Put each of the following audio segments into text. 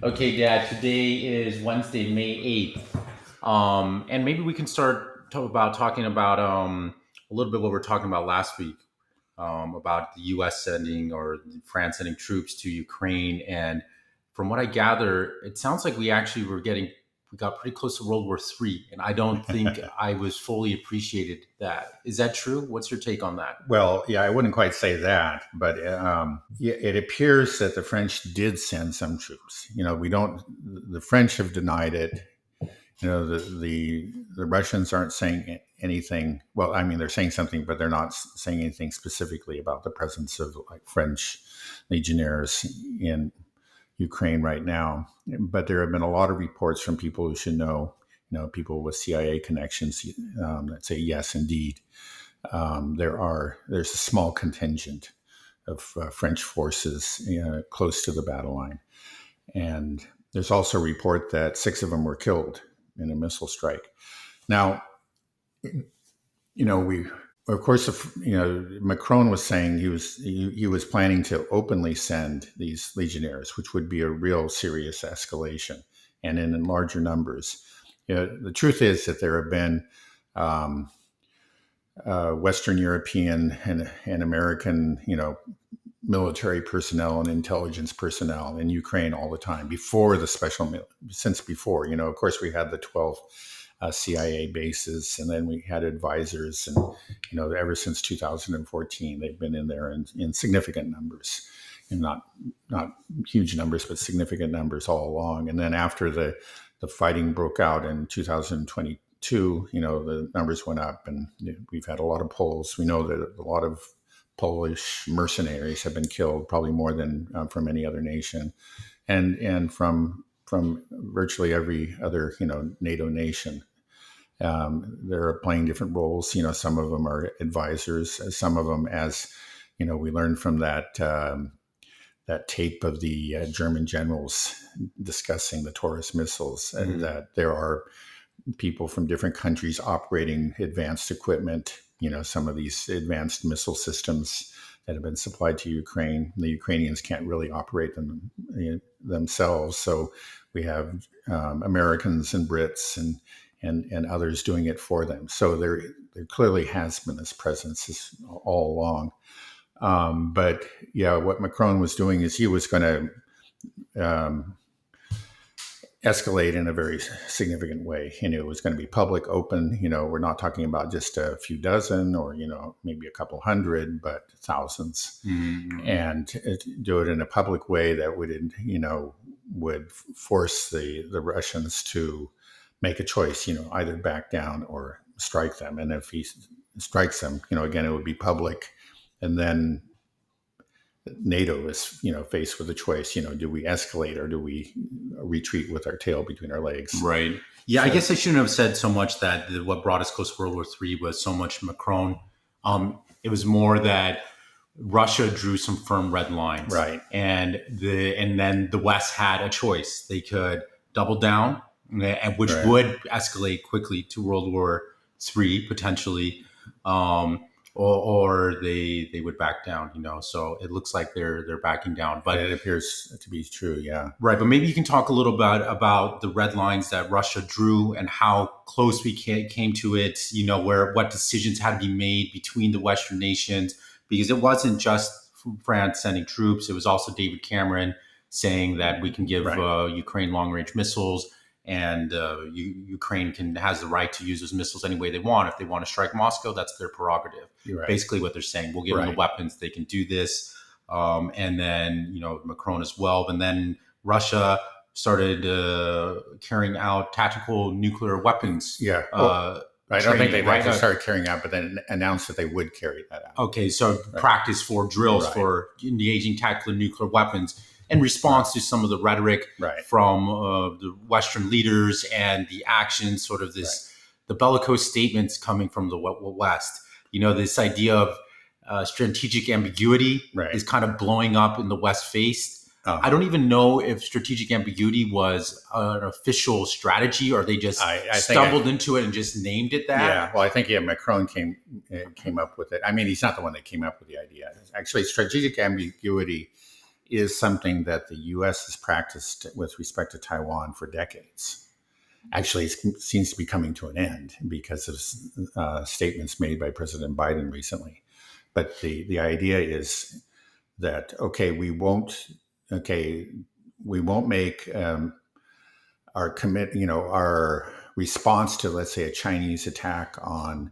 Okay, Dad, today is Wednesday, May 8th. And maybe we can start talking about a little bit what we are talking about last week about the US sending or France sending troops to Ukraine. And from what I gather, it sounds like we got pretty close to World War III. And I don't think I was fully appreciated that. Is that true? What's your take on that? Well, yeah, I wouldn't quite say that, but yeah, it appears that the French did send some troops. The French have denied it. The Russians aren't saying anything. Well, I mean, they're saying something, but they're not saying anything specifically about the presence of like French legionnaires in Ukraine right now. But there have been a lot of reports from people who should know, people with CIA connections that say yes, indeed. There's a small contingent of French forces close to the battle line, and there's also a report that 6 of them were killed in a missile strike. Now, Macron was saying he was planning to openly send these legionnaires, which would be a real serious escalation, and in larger numbers. The truth is that there have been Western European and American, military personnel and intelligence personnel in Ukraine all the time since before. Of course, we had the 12 CIA bases, and then we had advisors, and ever since 2014, they've been in there in significant numbers, and not huge numbers, but significant numbers all along. And then after the fighting broke out in 2022, the numbers went up, and we've had a lot of Poles. We know that a lot of Polish mercenaries have been killed, probably more than from any other nation, and from virtually every other NATO nation. They're playing different roles. Some of them are advisors. Some of them, as we learned from that tape of the German generals discussing the Taurus missiles, and that there are people from different countries operating advanced equipment. Some of these advanced missile systems that have been supplied to Ukraine. The Ukrainians can't really operate them themselves, so we have Americans and Brits and others doing it for them. So there clearly has been this presence all along. But yeah, what Macron was doing is he was going to escalate in a very significant way. It was going to be public, open. We're not talking about just a few dozen or, maybe a couple hundred, but thousands. Mm-hmm. And do it in a public way that would force the Russians to make a choice, either back down or strike them. And if he strikes them, again, it would be public. And then NATO is, faced with a choice. Do we escalate or do we retreat with our tail between our legs? Right. Yeah, so, I guess I shouldn't have said so much that what brought us close to World War III was so much Macron. It was more that Russia drew some firm red lines, right? And then the West had a choice. They could double down, which right. would escalate quickly to World War III potentially. Or they would back down, So it looks like they're backing down, but it appears to be true, yeah. Right, but maybe you can talk a little bit about the red lines that Russia drew and how close we came to it. What decisions had to be made between the Western nations, because it wasn't just France sending troops; it was also David Cameron saying that we can give Ukraine long-range missiles. And Ukraine has the right to use those missiles any way they want. If they want to strike Moscow, that's their prerogative. Right. Basically what they're saying. We'll give them the weapons. They can do this. And then, Macron as well. And then Russia started carrying out tactical nuclear weapons. Yeah. I don't think they've actually started carrying out, but then announced that they would carry that out. Okay. So practice for drills for engaging tactical nuclear weapons. In response to some of the rhetoric from the Western leaders and the actions, sort of the bellicose statements coming from the West. This idea of strategic ambiguity is kind of blowing up in the West face. I don't even know if strategic ambiguity was an official strategy or they just stumbled into it and just named it that. Yeah, well, I think Macron came up with it. I mean, he's not the one that came up with the idea. Actually, strategic ambiguity is something that the U.S. has practiced with respect to Taiwan for decades. Actually, it seems to be coming to an end because of statements made by President Biden recently. But the idea is that, we won't make our response to, let's say, a Chinese attack on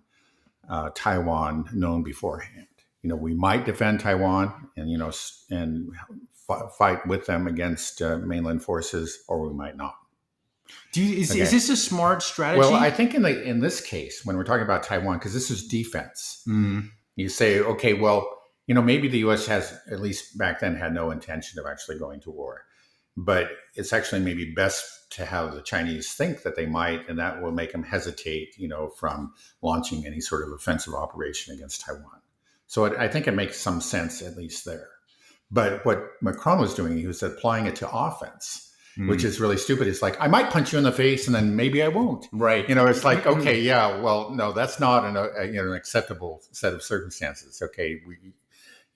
Taiwan known beforehand. We might defend Taiwan and fight with them against mainland forces, or we might not. Is this a smart strategy? Well, I think in this case, when we're talking about Taiwan, because this is defense, you say, maybe the U.S. has, at least back then, had no intention of actually going to war. But it's actually maybe best to have the Chinese think that they might, and that will make them hesitate, from launching any sort of offensive operation against Taiwan. So I think it makes some sense, at least there. But what Macron was doing, he was applying it to offense, which is really stupid. It's like, I might punch you in the face and then maybe I won't. Right. It's like, no, that's not an acceptable set of circumstances.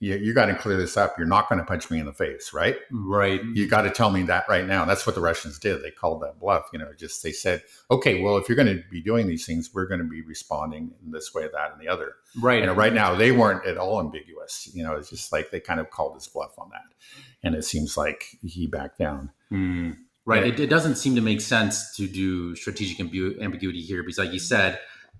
You got to clear this up. You're not going to punch me in the face, right? Right. You got to tell me that right now. And that's what the Russians did. They called that bluff. They said, if you're going to be doing these things, we're going to be responding in this way, that, and the other. Right. Right now, they weren't at all ambiguous. It's just like they kind of called his bluff on that. And it seems like he backed down. Right. It doesn't seem to make sense to do strategic ambiguity here because, like you said,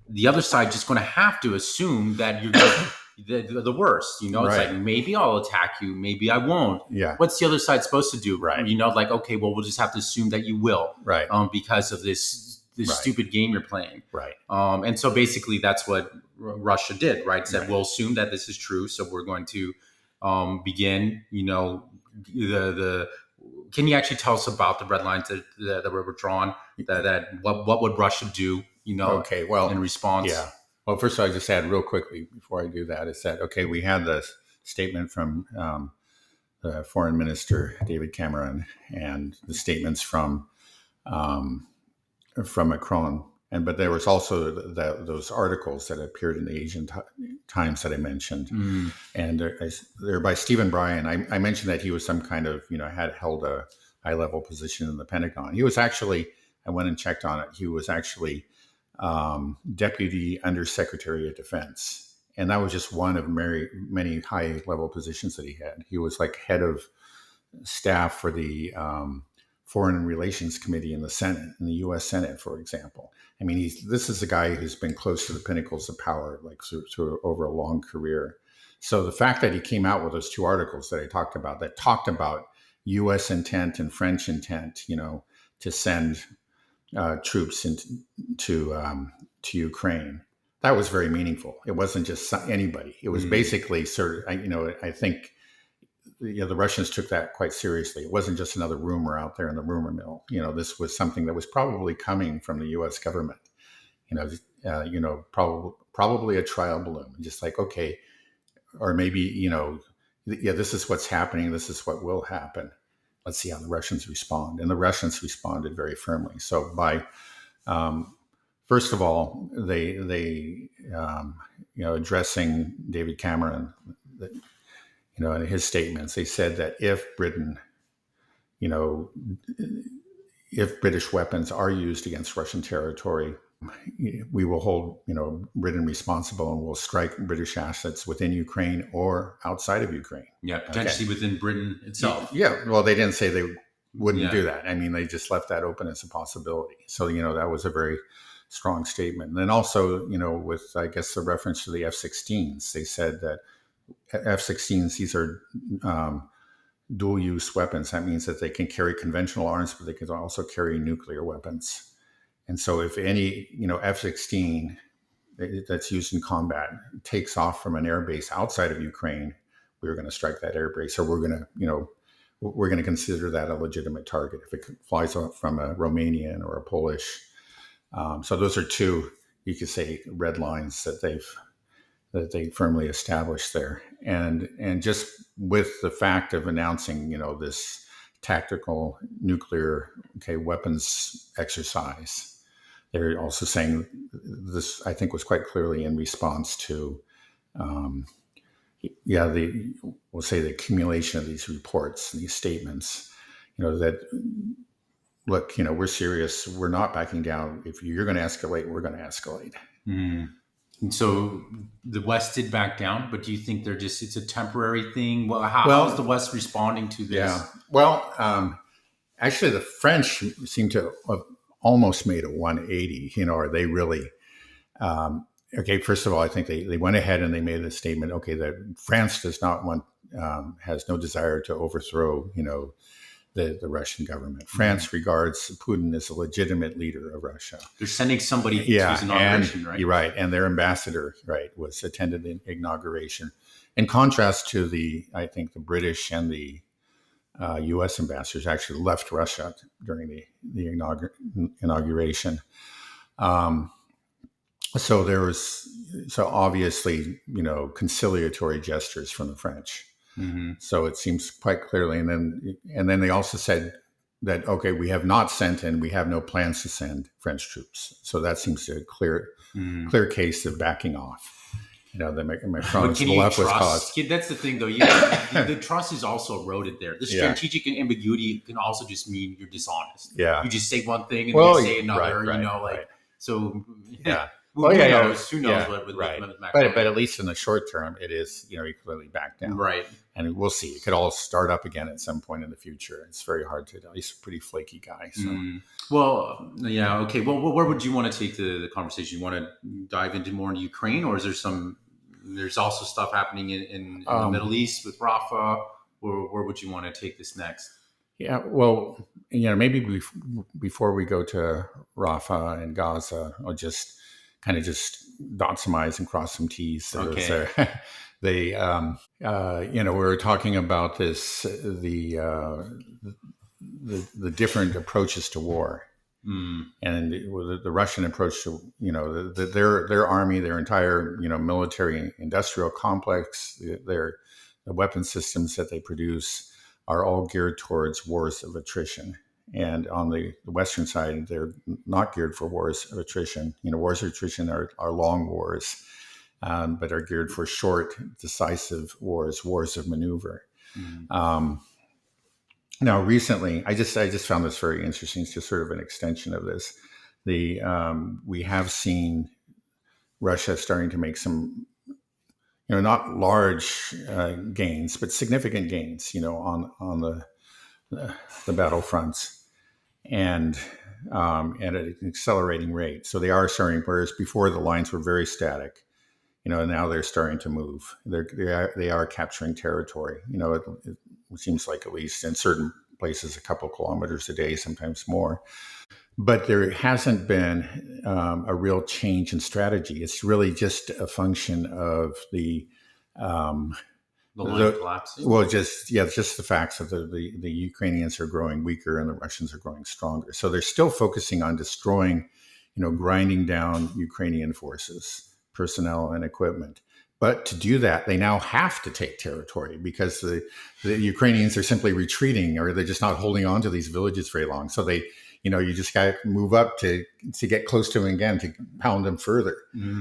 the other side just going to have to assume that you're the worst. It's like, maybe I'll attack you, maybe I won't. Yeah. What's the other side supposed to do? Right. We'll just have to assume that you will. Right. Because of this stupid game you're playing. Right. And so basically that's what Russia did, right? Said, we'll assume that this is true. So we're going to begin, can you actually tell us about the red lines that were drawn? That what would Russia do? In response? Yeah. Well, first of all, I just add real quickly before I do that is that we had the statement from the Foreign Minister David Cameron and the statements from Macron, but there was also those articles that appeared in the Asian Times that I mentioned, and they're by Stephen Bryan. I mentioned that he was some kind of had held a high level position in the Pentagon. He was actually, I went and checked on it. He was actually Deputy Undersecretary of Defense. And that was just one of many high level positions that he had. He was like head of staff for the Foreign Relations Committee in the Senate, in the U.S. Senate, for example. I mean, this is a guy who's been close to the pinnacles of power, like over a long career. So the fact that he came out with those two articles that I talked about, that talked about U.S. intent and French intent, to send troops to Ukraine. That was very meaningful. It wasn't just anybody. It was basically I think the Russians took that quite seriously. It wasn't just another rumor out there in the rumor mill. This was something that was probably coming from the U.S. government. Probably a trial balloon. Just like, or maybe this is what's happening. This is what will happen. Let's see how the Russians respond. And the Russians responded very firmly. So by, first of all, they addressing David Cameron, in his statements, they said that if British weapons are used against Russian territory, we will hold, Britain responsible and will strike British assets within Ukraine or outside of Ukraine. Yeah, potentially within Britain itself. Yeah, well, they didn't say they wouldn't do that. I mean, they just left that open as a possibility. So, that was a very strong statement. And then also, with, I guess, the reference to the F-16s, they said that F-16s, these are dual-use weapons. That means that they can carry conventional arms, but they can also carry nuclear weapons. And so if any, F-16 that's used in combat takes off from an airbase outside of Ukraine, we're going to strike that airbase, or we're going to consider that a legitimate target if it flies from a Romanian or a Polish. So those are two, you could say, red lines that they firmly established there. And just with the fact of announcing, this tactical nuclear weapons exercise, they're also saying this, I think, was quite clearly in response to we'll say the accumulation of these reports, these statements, that look, we're serious. We're not backing down. If you're going to escalate, we're going to escalate. Mm. And so the West did back down, but do you think it's a temporary thing? Well, how is the West responding to this? Yeah. Well, actually, the French seem to have almost made a 180. Are they really? Okay, first of all, I think they went ahead and they made a statement. Okay, that France does not want, has no desire to overthrow, the Russian government. France regards Putin as a legitimate leader of Russia. They're sending somebody to his inauguration, right? You're right, and their ambassador, was attended the inauguration. In contrast to I think the British and the U.S. ambassadors actually left Russia during the inauguration. So there was obviously, conciliatory gestures from the French. Mm-hmm. So it seems quite clearly, and then they also said that, okay, we have not sent and we have no plans to send French troops. So that seems to clear case of backing off. The Macron's left was caused. That's the thing, though. The trust is also eroded there. The strategic ambiguity can also just mean you're dishonest. Yeah, you just say one thing and you say another. So yeah. Who knows what with Macron. But at least in the short term, it is, he clearly backed down. Right. And we'll see. It could all start up again at some point in the future. It's very hard to tell. He's a pretty flaky guy. So. Well, yeah. Okay. Well, where would you want to take the conversation? You want to dive into more into Ukraine, or is there's also stuff happening in the Middle East with Rafah? Or where would you want to take this next? Yeah, well, maybe before we go to Rafah and Gaza, I'll just dot some I's and cross some T's. Okay. We were talking about this, the different approaches to war. And the Russian approach to, their army, their entire, military industrial complex, the weapon systems that they produce are all geared towards wars of attrition. And on the Western side, they're not geared for wars of attrition. Wars of attrition are long wars, but are geared for short, decisive wars of maneuver. Now, recently, I just found this very interesting. It's just sort of an extension of this. We have seen Russia starting to make some, not large gains, but significant gains, on the battlefronts, and at an accelerating rate. So they are starting, whereas before the lines were very static, now they're starting to move. They are capturing territory. It seems like, at least in certain places, a couple kilometers a day, sometimes more. But there hasn't been a real change in strategy. It's really just a function of the line collapsing. Well, just the facts of the Ukrainians are growing weaker and the Russians are growing stronger. So they're still focusing on destroying, grinding down Ukrainian forces, personnel, and equipment. But to do that, they now have to take territory because the Ukrainians are simply retreating, or they're just not holding on to these villages very long. So they, you just got to move up to get close to them again, to pound them further.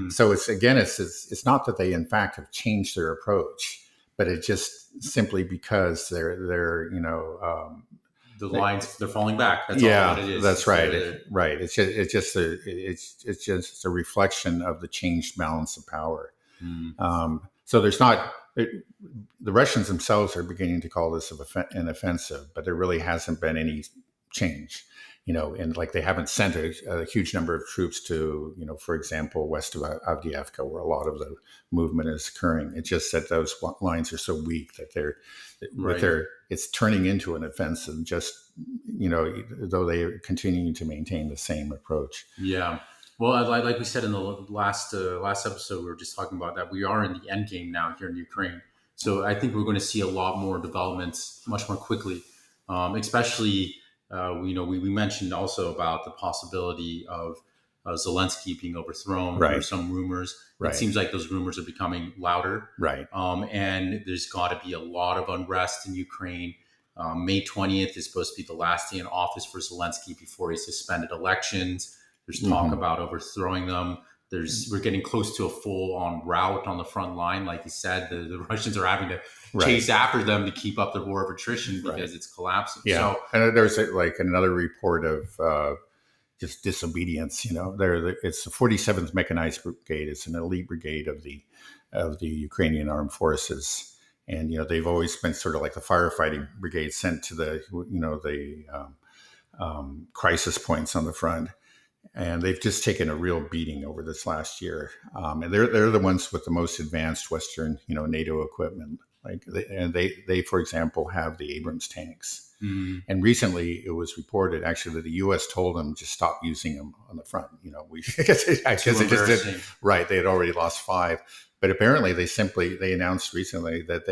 So it's not that they in fact have changed their approach, but it's just simply because they're the lines, they're falling back. That's all what it is. That's right. Right. It's just a reflection of the changed balance of power. So there's not, the Russians themselves are beginning to call this an offensive, but there really hasn't been any change, and like they haven't sent a huge number of troops to, for example, west of Avdiivka, where a lot of the movement is occurring. It's just that those lines are so weak that it's turning into an offensive, just, though they are continuing to maintain the same approach. Yeah. Well, like we said in the last episode, we were just talking about that. We are in the end game now here in Ukraine. So I think we're going to see a lot more developments much more quickly, especially, we mentioned also about the possibility of Zelensky being overthrown. Right. There's some rumors. Right. It seems like those rumors are becoming louder. Right. And there's got to be a lot of unrest in Ukraine. May 20th is supposed to be the last day in office for Zelensky before he suspended elections. There's talk about overthrowing them. we're getting close to a full-on rout on the front line. Like you said, the Russians are having to chase after them to keep up the war of attrition because it's collapsing. Yeah, So, and there's like another report of just disobedience. It's the 47th Mechanized Brigade. It's an elite brigade of the Ukrainian armed forces. And, they've always been sort of like the firefighting brigade sent to the crisis points on the front. And they've just taken a real beating over this last year. And they're the ones with the most advanced Western, NATO equipment. They, for example, have the Abrams tanks. mm-hmm. And recently it was reported actually that the U.S. told them to stop using them on the front. I guess they just did. Right. They had already lost 5. But apparently they announced recently that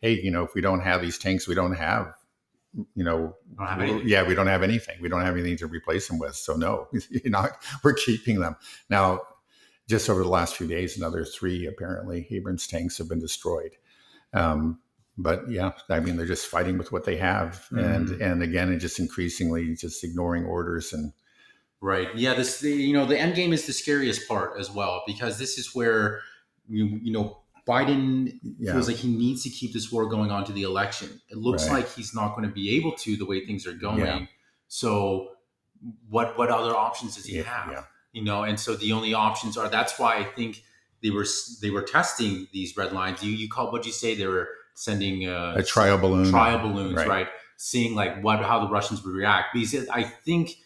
if we don't have these tanks, we don't have, we don't have anything. We don't have anything to replace them with. So no, we're keeping them. Now, just over the last few days, another 3 apparently Abrams tanks have been destroyed. But yeah, they're just fighting with what they have. Mm-hmm. And again, and just increasingly just ignoring orders and. Right. Yeah. The end game is the scariest part as well, because this is where, Biden feels like he needs to keep this war going on to the election. It looks like he's not going to be able to, the way things are going. Yeah. So what other options does he have? Yeah. And so the only options are, that's why I think they were testing these red lines. You called, what'd you say? They were sending a trial balloons, right? Seeing how the Russians would react. Because I think,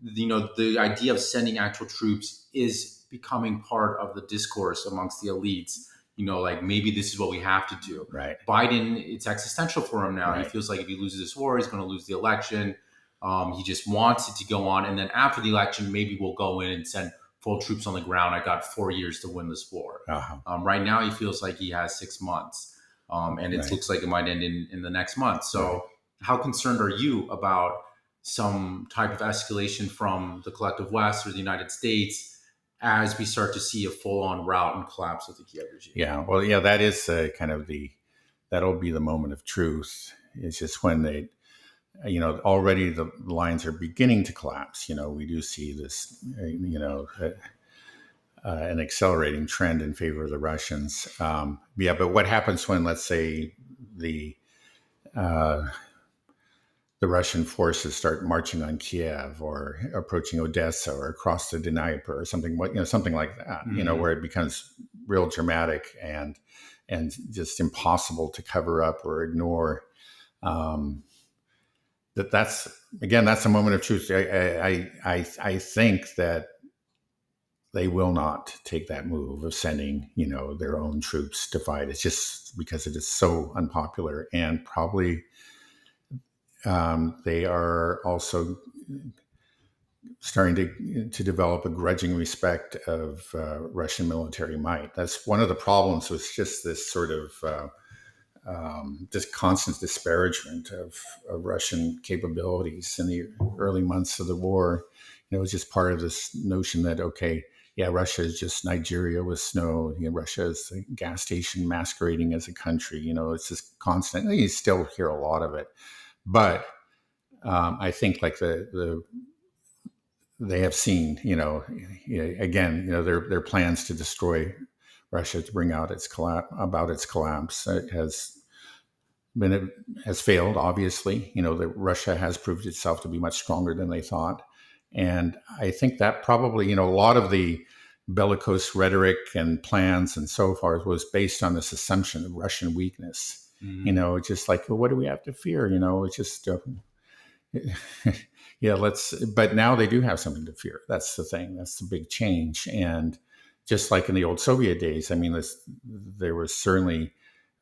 the idea of sending actual troops is becoming part of the discourse amongst the elites. Maybe this is what we have to do. Right. Biden, it's existential for him now. Right. He feels like if he loses this war, he's going to lose the election. He just wants it to go on. And then after the election, maybe we'll go in and send full troops on the ground. I got 4 years to win this war. Uh-huh. Right now, he feels like he has 6 months. And it looks like it might end in the next month. So how concerned are you about some type of escalation from the collective West or the United States as we start to see a full-on rout and collapse of the Kiev regime? Yeah, well, that is that'll be the moment of truth. It's just when they, already the lines are beginning to collapse. We do see this, an accelerating trend in favor of the Russians. But what happens when, let's say, the Russian forces start marching on Kiev or approaching Odessa or across the Dnieper or something like that, mm-hmm. Where it becomes real dramatic and just impossible to cover up or ignore. That's a moment of truth. I think that they will not take that move of sending, their own troops to fight. It's just because it is so unpopular, and probably they are also starting to develop a grudging respect of Russian military might. That's one of the problems with just this sort of just constant disparagement of Russian capabilities in the early months of the war. It was just part of this notion that, Russia is just Nigeria with snow. Russia is a gas station masquerading as a country. It's just constant. You still hear a lot of it. But I think they have seen, their plans to destroy Russia, to bring out its collapse. It has failed, obviously. That Russia has proved itself to be much stronger than they thought. And I think that probably, a lot of the bellicose rhetoric and plans and so forth was based on this assumption of Russian weakness. Mm-hmm. Just like, well, what do we have to fear? It's just, but now they do have something to fear. That's the thing. That's the big change. And just like in the old Soviet days, there was certainly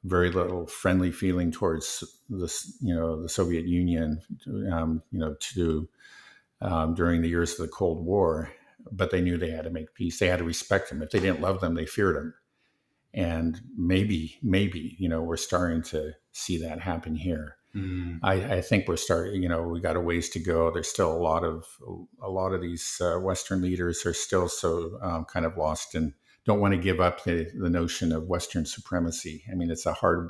very little friendly feeling towards the Soviet Union, during the years of the Cold War, but they knew they had to make peace. They had to respect them. If they didn't love them, they feared them. And maybe, we're starting to see that happen here. Mm. I think we're starting, we got a ways to go. There's still a lot of these Western leaders are still so kind of lost and don't want to give up the notion of Western supremacy. It's a hard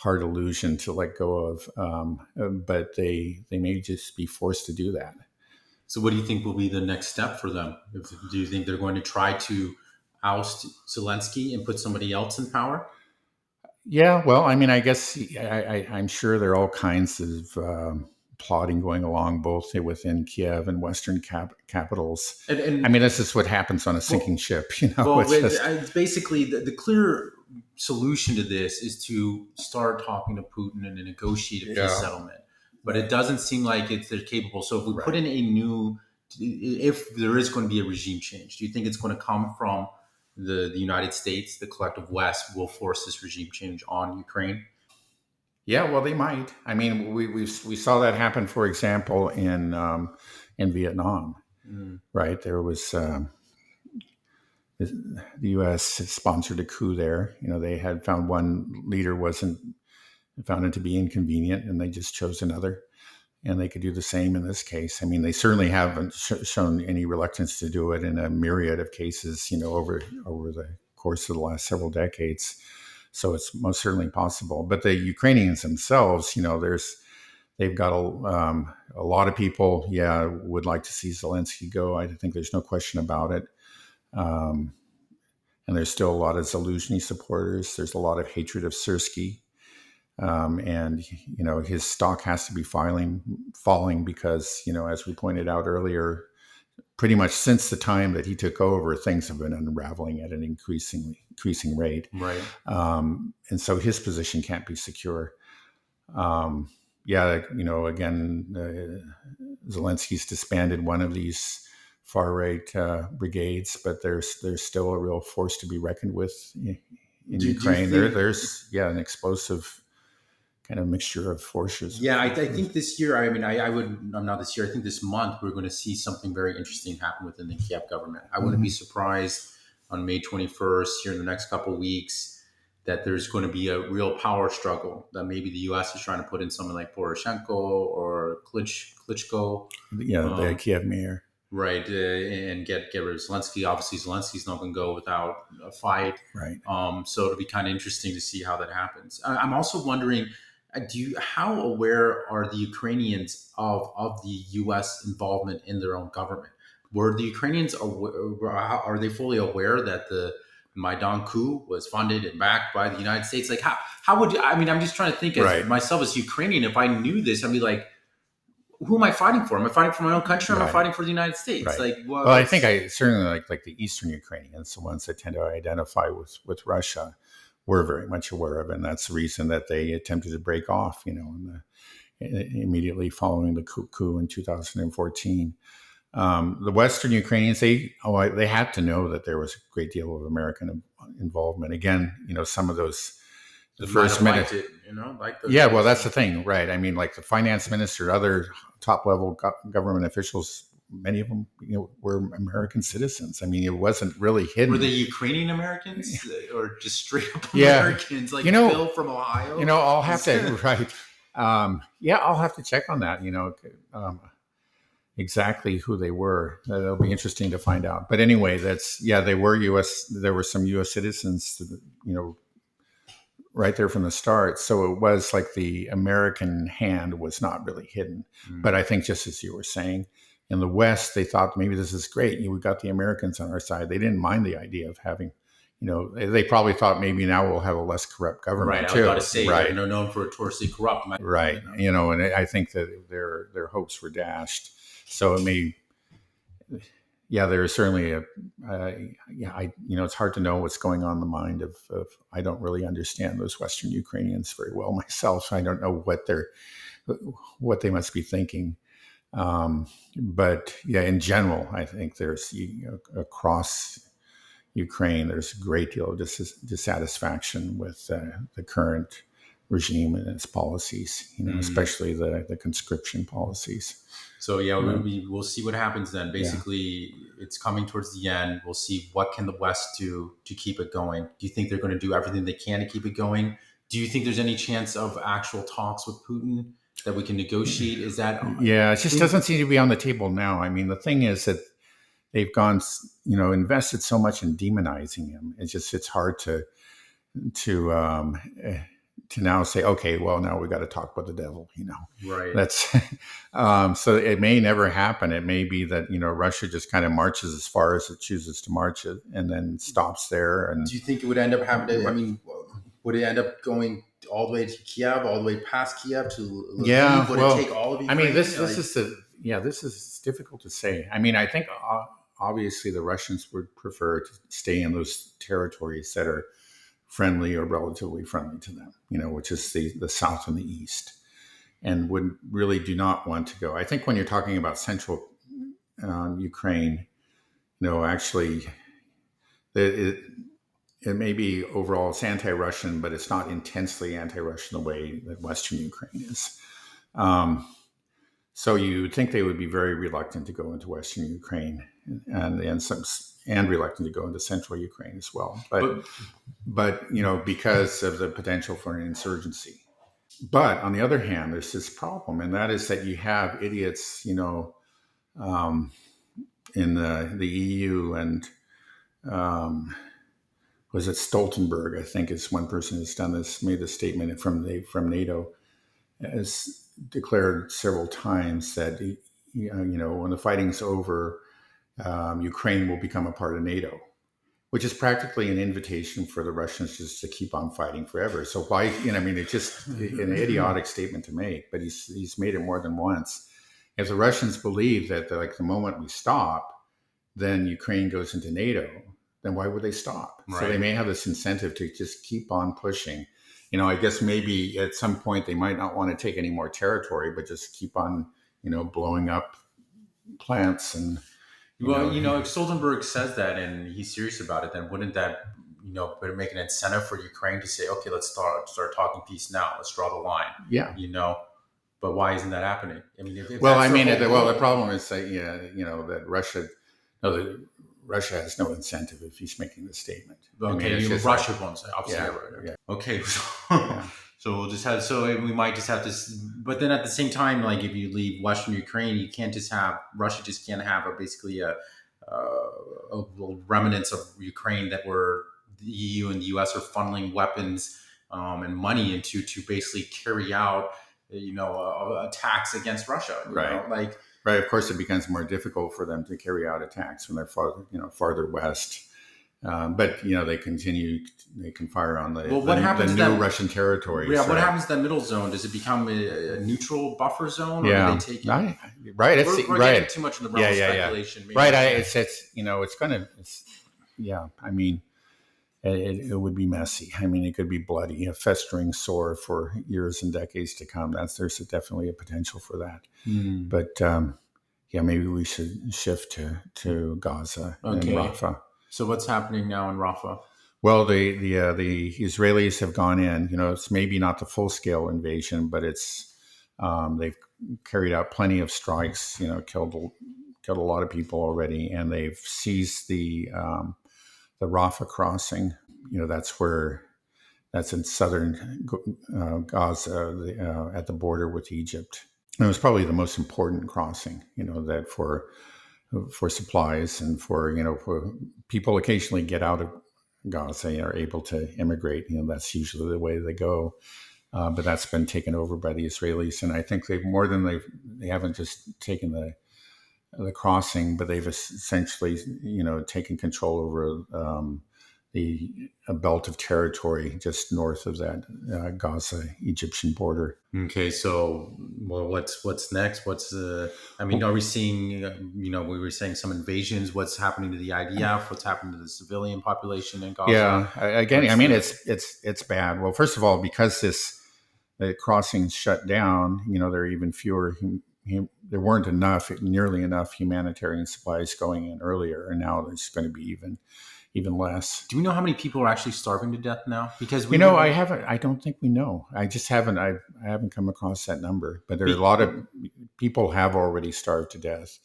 illusion to let go of, but they may just be forced to do that. So what do you think will be the next step for them? Do you think they're going to try to oust Zelensky and put somebody else in power? Yeah, well, I mean, I guess I'm sure there are all kinds of plotting going along both within Kiev and Western capitals. I And mean, this is what happens on a sinking ship. well, It's just it's basically the clear solution to this is to start talking to Putin and to negotiate a peace settlement. But it doesn't seem like they're capable. So if we put in if there is going to be a regime change, do you think it's going to come from the United States, the collective West, will force this regime change on Ukraine? Yeah, well, they might. I mean, we saw that happen, for example, in Vietnam, right? There was the U.S. sponsored a coup there. They had found one leader found it to be inconvenient, and they just chose another. And they could do the same in this case. I mean, they certainly haven't shown any reluctance to do it in a myriad of cases, over the course of the last several decades. So it's most certainly possible. But the Ukrainians themselves, they've got a lot of people, would like to see Zelensky go. I think there's no question about it. And there's still a lot of Zelensky supporters. There's a lot of hatred of Syrskyi. And his stock has to be falling because, as we pointed out earlier, pretty much since the time that he took over, things have been unraveling at an increasing rate. Right. And so his position can't be secure. Again, Zelensky's disbanded one of these far right brigades, but there's still a real force to be reckoned with in Ukraine. There's an explosive kind of mixture of forces. Yeah, I think this year, not this year, I think this month, we're going to see something very interesting happen within the Kiev government. I wouldn't be surprised on May 21st, here in the next couple of weeks, that there's going to be a real power struggle, that maybe the U.S. is trying to put in someone like Poroshenko or Klitschko. The Kiev mayor. Right, and get rid of Zelensky. Obviously, Zelensky's not going to go without a fight. Right. So it'll be kind of interesting to see how that happens. I'm also wondering, how aware are the Ukrainians of the U.S. involvement in their own government? Were the Ukrainians are they fully aware that the Maidan coup was funded and backed by the United States? Like, how would you? I mean, I'm just trying to think as myself as Ukrainian. If I knew this, I'd be like, who am I fighting for? Am I fighting for my own country? Or am I fighting for the United States? Right. Like, well, I think I certainly like the Eastern Ukrainians, the ones that tend to identify with Russia, were very much aware of it. And that's the reason that they attempted to break off, immediately following the coup in 2014. The Western Ukrainians, they had to know that there was a great deal of American involvement. Again, some of those. The first minute, well, that's the thing, right? I mean, like the finance minister, other top-level government officials, many of them, were American citizens. I mean, it wasn't really hidden. Were they Ukrainian Americans or just straight up Americans, like Bill from Ohio? I'll have to I'll have to check on that. Exactly who they were. That'll be interesting to find out. But anyway, they were U.S. There were some U.S. citizens, right there from the start. So it was like the American hand was not really hidden. But I think, just as you were saying, in the West, they thought maybe this is great. We've got the Americans on our side. They didn't mind the idea of having, they probably thought maybe now we'll have a less corrupt government too. I was about to say, they're known for notoriously corrupt. Right. And I think that their hopes were dashed. So it may, there is certainly it's hard to know what's going on in the mind of I don't really understand those Western Ukrainians very well myself. I don't know what they must be thinking. But in general, I think there's across Ukraine, there's a great deal of dissatisfaction with the current regime and its policies, especially the conscription policies. So we'll see what happens then. Basically, it's coming towards the end. We'll see what can the West do to keep it going. Do you think they're going to do everything they can to keep it going? Do you think there's any chance of actual talks with Putin that we can negotiate? Is that it just doesn't seem to be on the table now. I mean, the thing is that they've gone, invested so much in demonizing him. It's hard to to now say, okay, well, now we got to talk about the devil, Right. That's so it may never happen. It may be that, Russia just kind of marches as far as it chooses to march it and then stops there. And do you think it would end up having to, I mean, would it end up going all the way to Kiev, all the way past Kiev to Lviv? Yeah, would well, it take all of Ukraine? I mean, this is difficult to say. I mean, I think obviously the Russians would prefer to stay in those territories that are friendly or relatively friendly to them, which is the south and the east, and really do not want to go. I think when you're talking about central Ukraine, actually, it may be overall it's anti-Russian, but it's not intensely anti-Russian the way that Western Ukraine is. So you would think they would be very reluctant to go into Western Ukraine, and reluctant to go into central Ukraine as well. But because of the potential for an insurgency. But on the other hand, there's this problem, and that is that you have idiots, in the EU, and was it Stoltenberg? I think is one person who's done this, made a statement from NATO, has declared several times that when the fighting's over, Ukraine will become a part of NATO, which is practically an invitation for the Russians just to keep on fighting forever. So why, it's just an idiotic statement to make, but he's made it more than once. If the Russians believe that the moment we stop, then Ukraine goes into NATO, then why would they stop? Right. So they may have this incentive to just keep on pushing. I guess maybe at some point they might not want to take any more territory, but just keep on, blowing up plants and. Well, if Stoltenberg says that and he's serious about it, then wouldn't that, make an incentive for Ukraine to say, okay, let's start talking peace now. Let's draw the line. Yeah. But why isn't that happening? I mean, the problem is that, that Russia has no incentive if he's making the statement. Okay, Russia wants it. Obviously, right. Yeah. Okay. So we'll just have, we might just have this, but then at the same time, like if you leave Western Ukraine, you can't just have, Russia just can't have basically a remnants of Ukraine that were the EU and the US are funneling weapons and money into to basically carry out, attacks against Russia. Right. Right. Of course, it becomes more difficult for them to carry out attacks when they're farther west. But they can fire on the new Russian territories. Yeah, what happens to that middle zone? Does it become a neutral buffer zone? Or yeah, do they take right. We're getting too much in the realm of speculation. Maybe. Right. I mean, it would be messy. I mean, it could be bloody, a festering sore for years and decades to come. There's definitely a potential for that. But maybe we should shift to Gaza and Rafah. So what's happening now in Rafah? Well, the Israelis have gone in. It's maybe not the full scale invasion, but it's they've carried out plenty of strikes. Killed a lot of people already, and they've seized the Rafah crossing. That's in southern Gaza at the border with Egypt. And it was probably the most important crossing. That for supplies and for people occasionally get out of Gaza, are able to immigrate. That's usually the way they go. But that's been taken over by the Israelis. And I think they haven't just taken the crossing, but they've essentially, taken control over a belt of territory just north of that Gaza Egyptian border. Okay, so what's next? Are we seeing? We were saying some invasions. What's happening to the IDF? What's happening to the civilian population in Gaza? Yeah, again, it's bad. Well, first of all, because the crossings shut down, there are even fewer. There weren't nearly enough humanitarian supplies going in earlier, and now there's going to be even less. Do we know how many people are actually starving to death now? Because I don't think we know. I haven't come across that number, but there are a lot of people have already starved to death.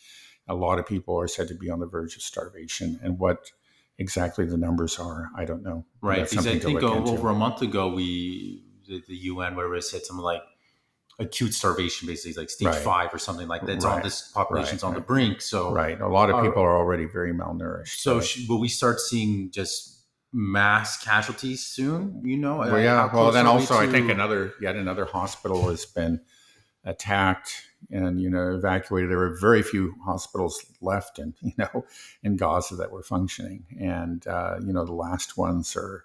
A lot of people are said to be on the verge of starvation, and what exactly the numbers are, I don't know. Right, because I think over a month ago, the UN, whatever it said, something like acute starvation, basically like stage 5 or something like that. It's on this population's on the brink. So a lot of people are already very malnourished. So will we start seeing just mass casualties soon. Well, yeah. Well, then also I think yet another hospital has been attacked and evacuated. There were very few hospitals left in Gaza that were functioning, and the last ones are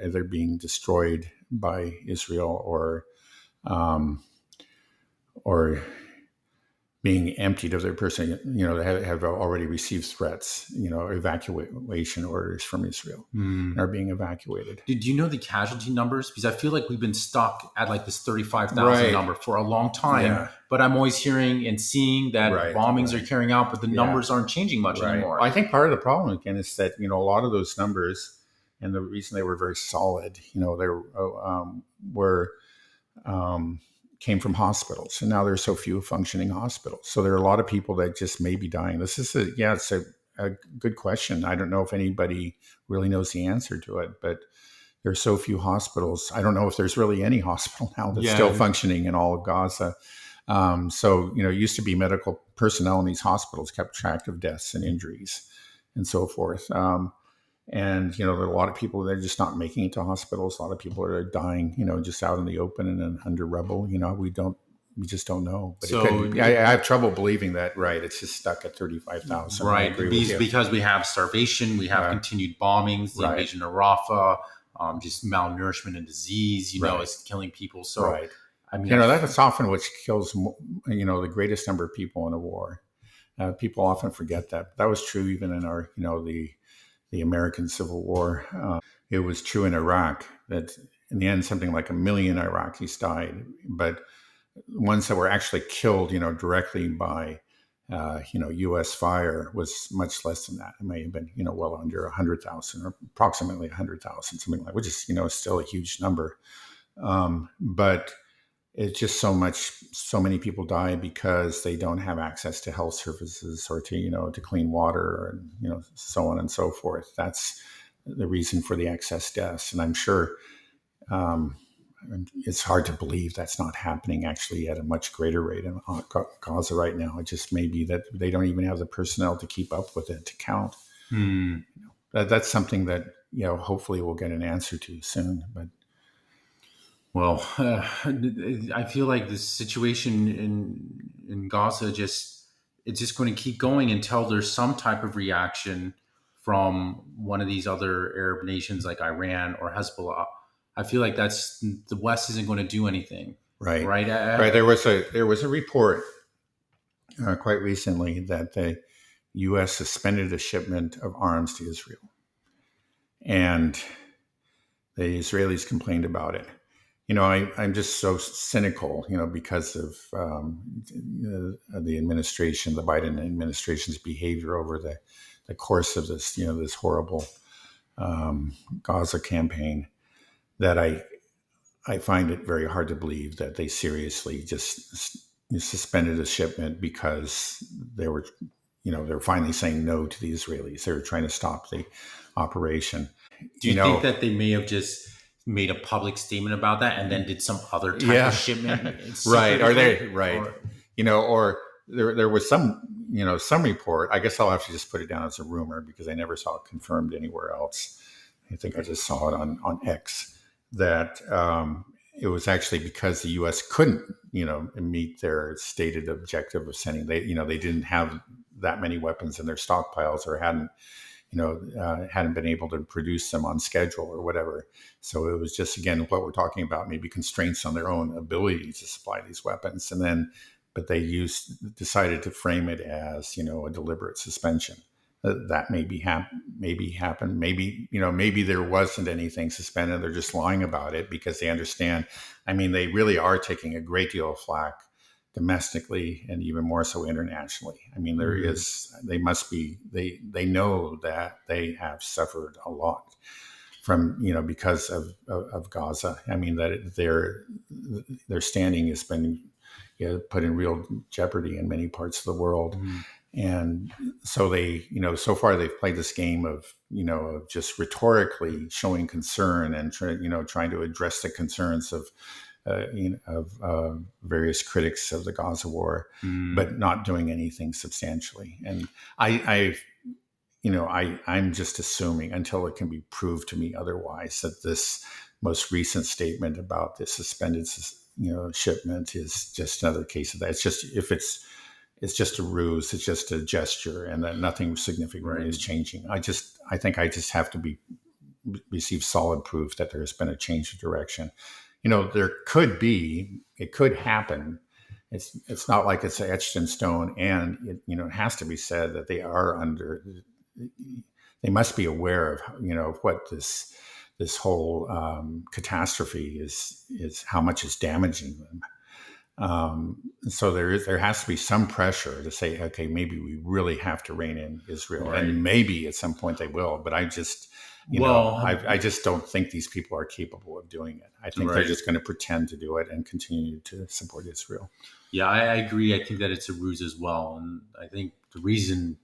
either being destroyed by Israel or being emptied of their person. They have already received threats, evacuation orders from Israel and are being evacuated. Did you know the casualty numbers? Because I feel like we've been stuck at like this 35,000 number for a long time, but I'm always hearing and seeing that bombings are carrying out, but the numbers aren't changing much anymore. I think part of the problem again is that, a lot of those numbers, and the reason they were very solid, came from hospitals, and now there's so few functioning hospitals. So there are a lot of people that just may be dying. This is it's a good question. I don't know if anybody really knows the answer to it, but there's so few hospitals. I don't know if there's really any hospital now that's still functioning in all of Gaza. So it used to be medical personnel in these hospitals kept track of deaths and injuries and so forth. And, there are a lot of people that are just not making it to hospitals. A lot of people are dying, just out in the open and under rubble. We just don't know. But I have trouble believing that, it's just stuck at 35,000. Right. Because we have starvation, we have continued bombings, the invasion of Rafah, just malnourishment and disease, is killing people. So, I mean, that's often what kills, the greatest number of people in a war. People often forget that. That was true even in our, the American Civil War. It was true in Iraq that in the end, something like 1 million Iraqis died, but ones that were actually killed, directly by, U.S. fire was much less than that. It may have been, well under 100,000 or approximately 100,000, something like, which is, still a huge number. But it's just so many people die because they don't have access to health services or to clean water and, so on and so forth. That's the reason for the excess deaths. And I'm sure it's hard to believe that's not happening actually at a much greater rate in Gaza right now. It just may be that they don't even have the personnel to keep up with it, to count. That's something that, hopefully we'll get an answer to soon. But well, I feel like this situation in Gaza it's just going to keep going until there's some type of reaction from one of these other Arab nations like Iran or Hezbollah. I feel like the West isn't going to do anything. Right. There was a report quite recently that the U.S. suspended a shipment of arms to Israel, and the Israelis complained about it. I'm just so cynical, because of the administration, the Biden administration's behavior over the course of this, this horrible Gaza campaign, that I find it very hard to believe that they seriously just suspended a shipment because they were finally saying no to the Israelis. They were trying to stop the operation. Do you think that they may have just made a public statement about that and then did some other type of shipment? Right. Are they right? Or there was some report. I guess I'll have to just put it down as a rumor because I never saw it confirmed anywhere else. I think I just saw it on X that it was actually because the U.S. couldn't, meet their stated objective of sending. They didn't have that many weapons in their stockpiles or hadn't been able to produce them on schedule or whatever. So it was just, again, what we're talking about, maybe constraints on their own ability to supply these weapons. But they decided to frame it as, a deliberate suspension. That maybe happened. Maybe there wasn't anything suspended. They're just lying about it because they understand. I mean, they really are taking a great deal of flack domestically and even more so internationally. I mean, they know that they have suffered a lot from, because of Gaza. I mean, that their standing has been put in real jeopardy in many parts of the world. And so they, so far they've played this game of, of just rhetorically showing concern and trying to address the concerns of various critics of the Gaza war, but not doing anything substantially. And I've I'm just assuming until it can be proved to me otherwise that this most recent statement about the suspended, shipment is just another case of that. It's just it's just a ruse, it's just a gesture, and that nothing significant is changing. I think I just have to receive solid proof that there's been a change of direction. There could be, it could happen. It's not like it's etched in stone, and it has to be said that they must be aware of what this whole catastrophe is how much it's damaging them. So there has to be some pressure to say, okay, maybe we really have to rein in Israel, and maybe at some point they will. But I just, I just don't think these people are capable of doing it. I think they're just going to pretend to do it and continue to support Israel. Yeah, I agree. I think that it's a ruse as well, and I think the reason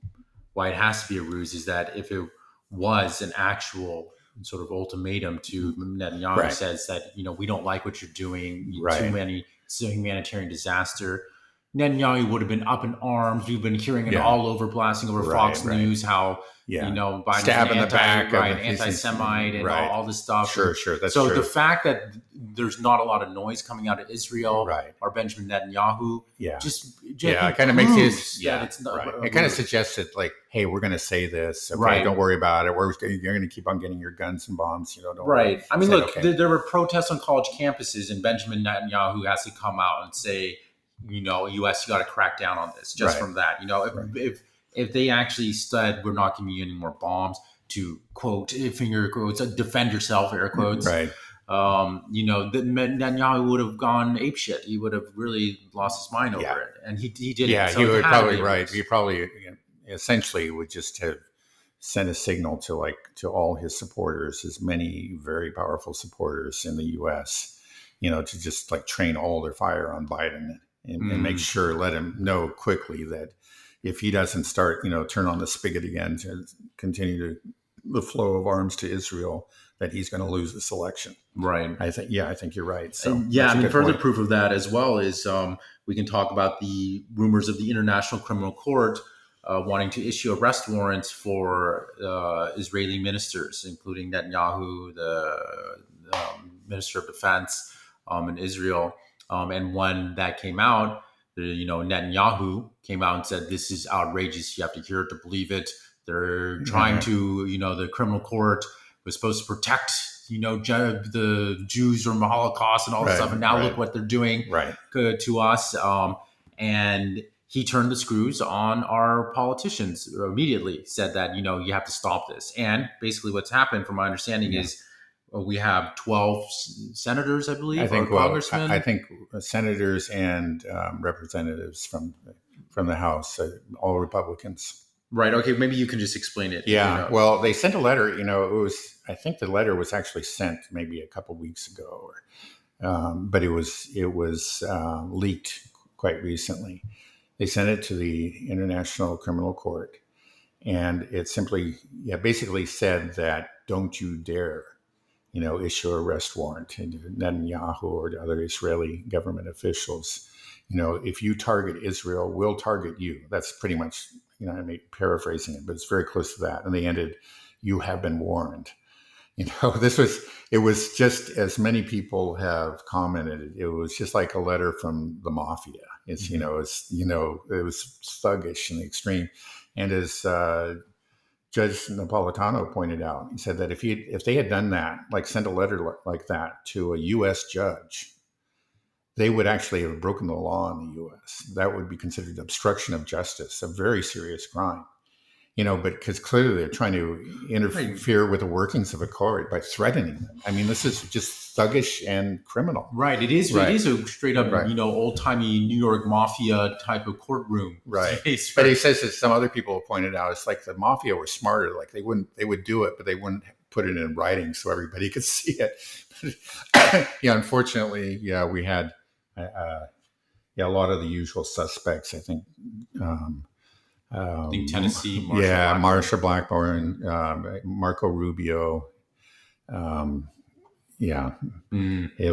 why it has to be a ruse is that if it was an actual sort of ultimatum to Netanyahu says that, we don't like what you're doing, it's a humanitarian disaster, Netanyahu would have been up in arms. We've been hearing it all over, blasting over Fox News, how, Biden's stab in the back, anti-Semite and all this stuff. Sure. That's so true. The fact that there's not a lot of noise coming out of Israel or Benjamin Netanyahu, it kind of makes it kind of suggests that, like, hey, we're going to say this. Okay, don't worry about it. You're going to keep on getting your guns and bombs. Don't worry. I mean, look, there were protests on college campuses, and Benjamin Netanyahu has to come out and say, U.S., you got to crack down on this just from that. If they actually said we're not giving you any more bombs, to quote, finger quotes, defend yourself, air quotes, Netanyahu would have gone apeshit. He would have really lost his mind over it, and he did. Yeah, so he would probably He probably essentially would just have sent a signal to all his supporters, his many very powerful supporters in the U.S., to just train all their fire on Biden. And make sure, let him know quickly that if he doesn't start, turn on the spigot again to continue the flow of arms to Israel, that he's going to lose this election. Right. I think you're right. So further proof of that as well is we can talk about the rumors of the International Criminal Court wanting to issue arrest warrants for Israeli ministers, including Netanyahu, the Minister of Defense in Israel. And when that came out, Netanyahu came out and said, this is outrageous. You have to hear it to believe it. They're trying to, the criminal court was supposed to protect, the Jews from the Holocaust and all this stuff. And now look what they're doing to us. And he turned the screws on our politicians immediately, said that, you have to stop this. And basically what's happened, from my understanding, is we have 12 senators, I believe, or congressmen. I think senators and representatives from the House, all Republicans. Right. Okay. Maybe you can just explain it. Yeah. Well, they sent a letter. I think the letter was actually sent maybe a couple of weeks ago, but it was leaked quite recently. They sent it to the International Criminal Court, and it simply, basically said that don't you dare, issue an arrest warrant to Netanyahu or to other Israeli government officials. If you target Israel, we'll target you. That's pretty much, I'm paraphrasing it, but it's very close to that. And they ended, you have been warned. It was just, as many people have commented, it was just like a letter from the mafia. It's, it was thuggish in the extreme. And as Judge Napolitano pointed out, he said that if they had done that, sent a letter like that to a U.S. judge, they would actually have broken the law in the U.S. That would be considered obstruction of justice, a very serious crime. But because clearly they're trying to interfere with the workings of a court by threatening them. I mean, this is just thuggish and criminal. Right. It is a straight up, old timey New York mafia type of courtroom. Right. But he says, as some other people have pointed out, it's like the mafia were smarter. Like they would do it, but they wouldn't put it in writing so everybody could see it. Unfortunately, we had a lot of the usual suspects, I think. I think Tennessee, Marsha Blackburn, Marco Rubio. It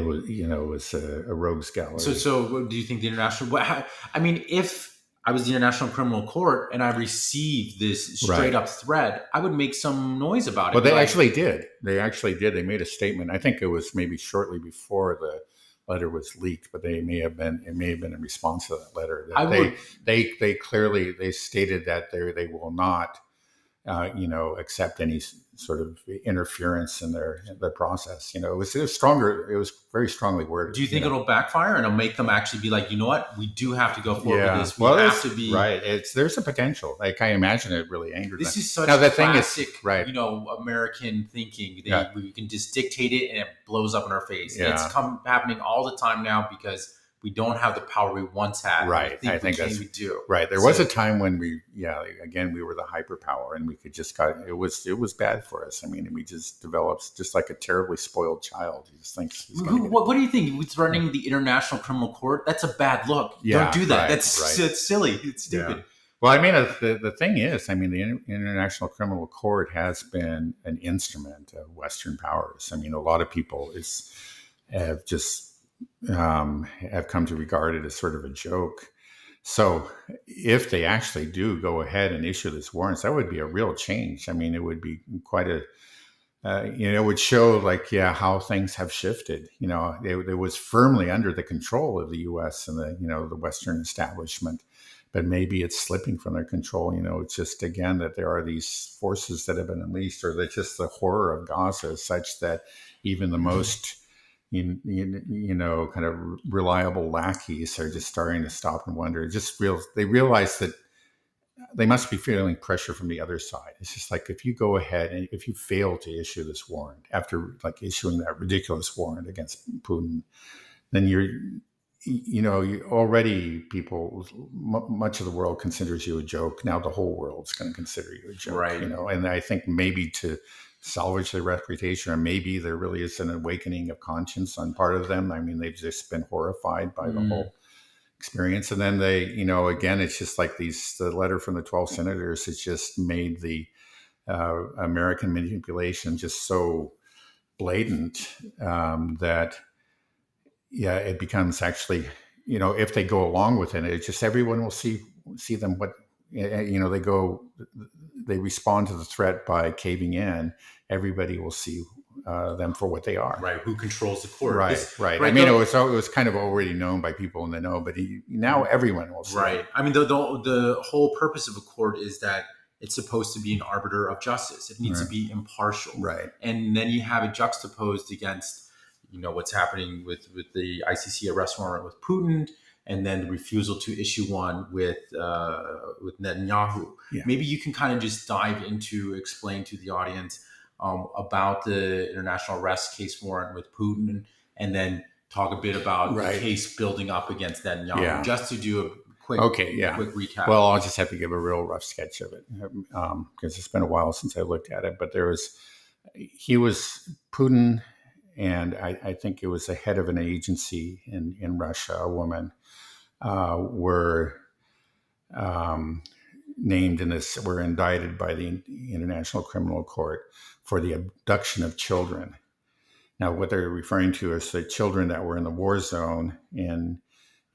was, it was a rogues gallery. So do you think the international? I mean, if I was the International Criminal Court and I received this straight up threat, I would make some noise about it. Well, they actually did. They actually did. They made a statement. I think it was maybe shortly before the letter was leaked, but it may have been in response to that letter. That they clearly stated that they will not accept any sort of interference in their process. It was stronger. It was very strongly worded. Do you think it'll backfire and it'll make them actually be like, you know what, we do have to go forward with this. We have to be right. There's a potential. Like, I imagine it really angered this them. Is such classic, American thinking. We can just dictate it and it blows up in our face. Yeah. It's happening all the time now because we don't have the power we once had. Right. I think we do. Right. There was a time when we were the hyperpower and we could just it was bad for us. I mean, we just developed just like a terribly spoiled child. He just thinks he's what do you think? Threatening the International Criminal Court? That's a bad look. Yeah, don't do that. That's silly. It's stupid. Yeah. Well, I mean, the thing is, I mean, the International Criminal Court has been an instrument of Western powers. I mean, a lot of people have come to regard it as sort of a joke. So if they actually do go ahead and issue this warrants, that would be a real change. I mean, it would be quite it would show how things have shifted. It was firmly under the control of the U.S. and the Western establishment, but maybe it's slipping from their control. It's just, again, that there are these forces that have been unleashed, or that just the horror of Gaza is such that even the most kind of reliable lackeys are just starting to stop and wonder. They realize that they must be feeling pressure from the other side. It's just like, if you go ahead and if you fail to issue this warrant after issuing that ridiculous warrant against Putin, then already much of the world considers you a joke. Now the whole world's going to consider you a joke, right? And I think maybe to salvage their reputation, or maybe there really is an awakening of conscience on part of them. I mean, they've just been horrified by the whole experience. And then they, again, it's just like the letter from the 12 senators has just made the American manipulation just so blatant that, it becomes actually, if they go along with it, it's just everyone will see them they respond to the threat by caving in. Everybody will see them for what they are. Right. Who controls the court? Right. I mean, it was kind of already known by people in the know, but now everyone will see. Right. I mean, the whole purpose of a court is that it's supposed to be an arbiter of justice. It needs to be impartial. Right. And then you have it juxtaposed against, what's happening with the ICC arrest warrant with Putin, and then the refusal to issue one with Netanyahu. Yeah. Maybe you can kind of just dive into, explain to the audience about the international arrest case warrant with Putin, and then talk a bit about the case building up against Netanyahu, just to do a quick recap. Well, I'll just have to give a real rough sketch of it because it's been a while since I looked at it. But he was Putin, and I think it was the head of an agency in Russia, a woman, were named in this, were indicted by the International Criminal Court for the abduction of children. Now, what they're referring to is the children that were in the war zone in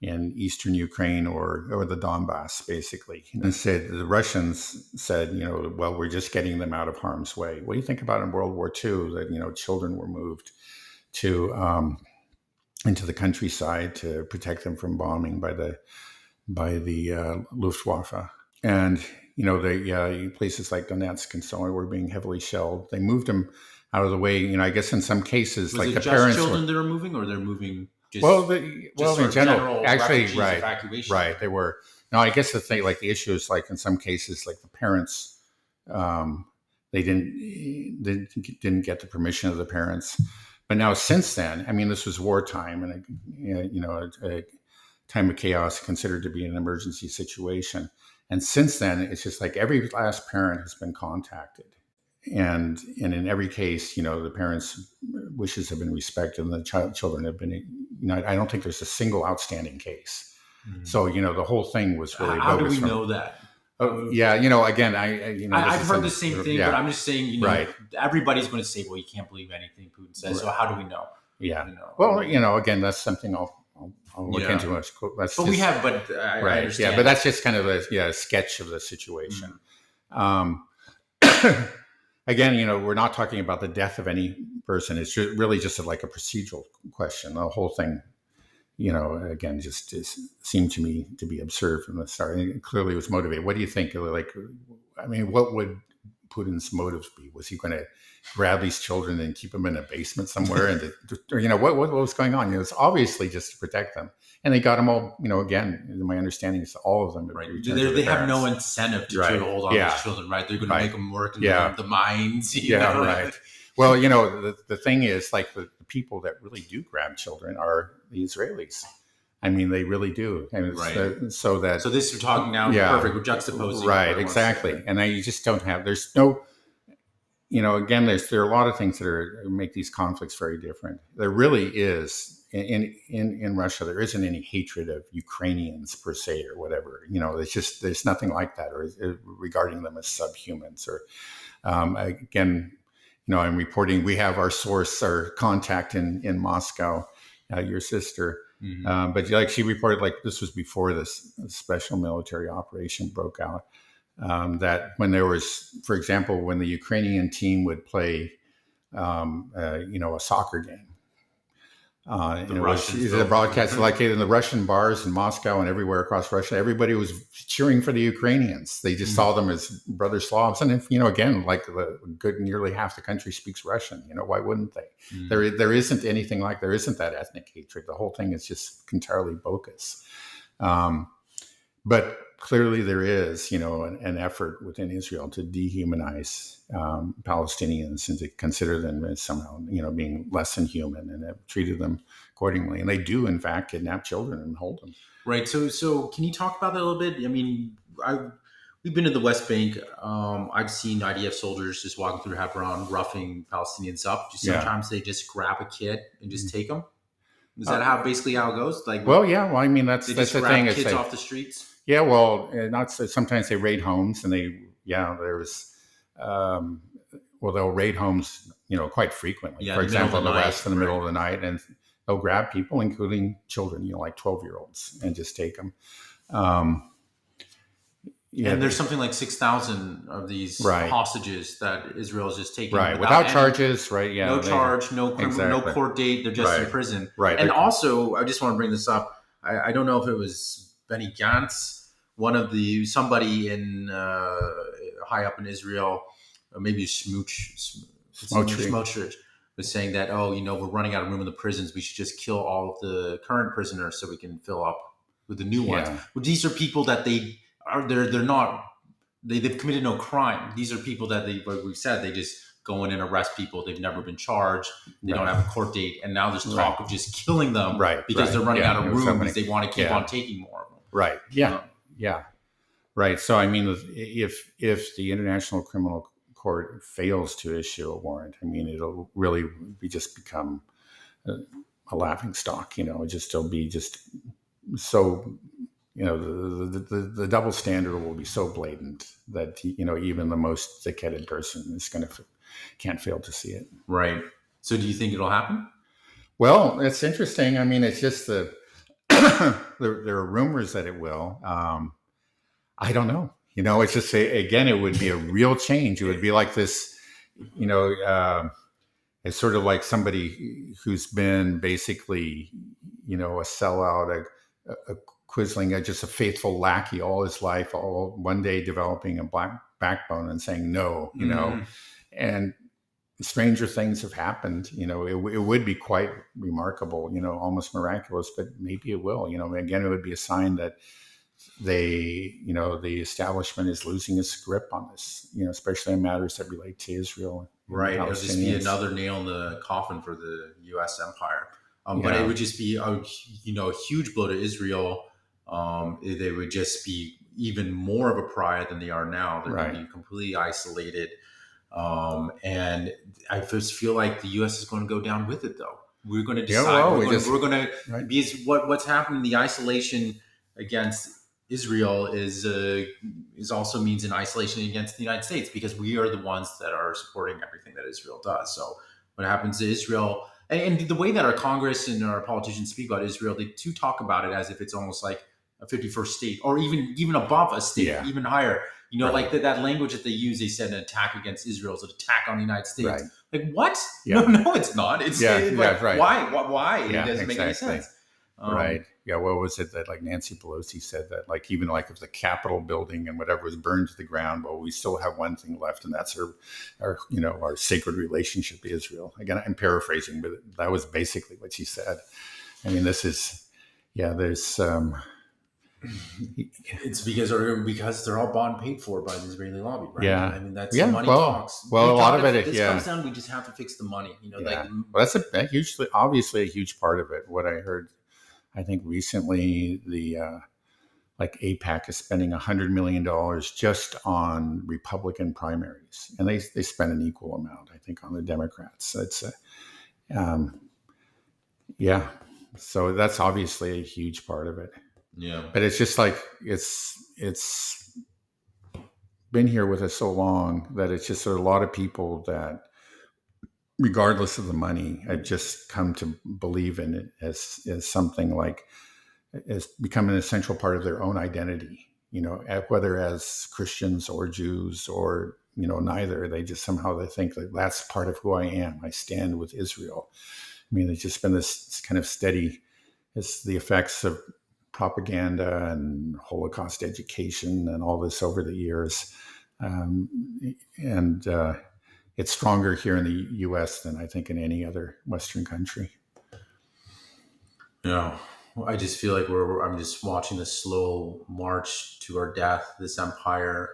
eastern Ukraine or the Donbass, basically. And the Russians said, well, we're just getting them out of harm's way. What do you think about in World War II that, children were moved to into the countryside to protect them from bombing by the Luftwaffe. And, places like Donetsk and so on were being heavily shelled. They moved them out of the way. I guess in some cases, was it the parents children that were moving, or they're moving just in general, actually, right, evacuation? Right. They were. No, I guess the thing, the issue is in some cases, the parents, they didn't get the permission of the parents. But now, since then, I mean, this was wartime, and a time of chaos considered to be an emergency situation. And since then, it's just every last parent has been contacted, and in every case, the parents' wishes have been respected, and the children have been. I don't think there's a single outstanding case. Mm-hmm. So the whole thing was really. How do we know that? Again, I've heard the same thing, but I'm just saying, everybody's going to say, well, you can't believe anything Putin says. Right. So how do we know? Yeah. Well, again, that's something I'll look into it. That's but just, we have, but I understand. Yeah, but that's just kind of a sketch of the situation. Again, we're not talking about the death of any person. It's really just like a procedural question. The whole thing, again, just seemed to me to be absurd from the start. And it clearly was motivated. What do you think? What would Putin's motives be? Was he going to grab these children and keep them in a basement somewhere? And what was going on? It's obviously just to protect them. And they got them all. Again, my understanding is all of them. Right. They have no incentive to hold on to these children. Right. They're going to make them work in the mines. Right. Well, the thing is, like, the people that really do grab children are the Israelis. I mean, they really do. And so this you're talking now, perfect. We're juxtaposing. Right, exactly. And you just don't have, there's no, again, there are a lot of things that make these conflicts very different. There really is, in Russia, there isn't any hatred of Ukrainians per se or whatever. There's nothing like that, or regarding them as subhumans. Or again, I'm reporting, we have our source, our contact in Moscow, your sister. Mm-hmm. But like she reported, like this was before this special military operation broke out, that when there was, for example, when the Ukrainian team would play, a soccer game, it was a broadcast like in the Russian bars in Moscow and everywhere across Russia. Everybody was cheering for the Ukrainians. They just saw them as brother Slavs. And if, again, like nearly half the country speaks Russian, why wouldn't they? There isn't anything like, there isn't that ethnic hatred. The whole thing is just entirely bogus. But clearly there is, an effort within Israel to dehumanize Palestinians and to consider them as somehow, being less than human, and have treated them accordingly. And they do, in fact, kidnap children and hold them. Right. So can you talk about that a little bit? I mean, we've been to the West Bank. I've seen IDF soldiers just walking through Hebron, roughing Palestinians up. Sometimes they just grab a kid and just take them. Is that basically how it goes? Like, well, yeah. Well, I mean, that's the thing. Kids off the streets. Yeah. Well, sometimes they raid homes, and they'll raid homes, quite frequently. For example, in the West in the middle of the night, and they'll grab people, including children, like 12-year-olds, and just take them. And there's something like 6,000 of these hostages that Israel is just taking without charges, right? Yeah, no charge, no criminal, no court date. They're just in prison, right? And also, I just want to bring this up. I don't know if it was Benny Gantz, somebody in high up in Israel, or maybe Smotrich was saying that, we're running out of room in the prisons. We should just kill all of the current prisoners so we can fill up with the new ones. Well, these are people that they've committed no crime. These are people that like we said, they just go in and arrest people. They've never been charged. They don't have a court date. And now there's talk of just killing them because they're running out of room because they want to keep on taking more of them. Right. Yeah. Yeah. Right. So, I mean, if the International Criminal Court fails to issue a warrant, I mean, it'll really just become a laughing stock. It'll be just so, the double standard will be so blatant that, even the most thick-headed person can't fail to see it. Right. So do you think it'll happen? Well, it's interesting. I mean, it's just there are rumors that it will. I don't know. It's just again, it would be a real change. It would be like this, it's sort of like somebody who's been basically, a sellout, a quisling, just a faithful lackey all his life, all one day developing a black backbone and saying no, and stranger things have happened. It would be quite remarkable, almost miraculous, but maybe it will. Again, it would be a sign that the establishment is losing its grip on this, especially in matters that relate to Israel. Right. It would just be another nail in the coffin for the U.S. empire. But it would just be a huge blow to Israel. They would just be even more of a pariah than they are now. They're going to be completely isolated. And I just feel like the U.S. is going to go down with it, though. We're going to decide. We're going to be what's happening. The isolation against Israel is also means an isolation against the United States, because we are the ones that are supporting everything that Israel does. So what happens to Israel And the way that our Congress and our politicians speak about Israel, they do talk about it as if it's almost like a 51st state, or even above a state, even higher. Like that language that they use. They said an attack against Israel is an attack on the United States. Right. Like what? Yeah. No, it's not. It's like, right. Why? Yeah, it doesn't make any sense. Right. Yeah. What was it that like Nancy Pelosi said that like even like if the Capitol building and whatever was burned to the ground, well, we still have one thing left, and that's our sacred relationship to Israel. Again, I'm paraphrasing, but that was basically what she said. I mean, this is, there's. It's because they're all bought and paid for by the Israeli lobby, right? Yeah. I mean, that's money talks. Well, a lot of it, this comes down. We just have to fix the money. Well, that's obviously a huge part of it. What I heard, I think recently, the like AIPAC is spending $100 million just on Republican primaries, and they spend an equal amount, I think, on the Democrats. So it's so that's obviously a huge part of it. Yeah, but it's just like it's been here with us so long that it's just there are a lot of people that, regardless of the money, have just come to believe in it as something like as become an essential part of their own identity. Whether as Christians or Jews or neither, they just somehow they think that that's part of who I am. I stand with Israel. I mean, it's just been this kind of steady. It's the effects of propaganda and Holocaust education and all this over the years. It's stronger here in the U.S. than I think in any other Western country. Yeah. Well, I just feel like I'm just watching the slow march to our death, this empire,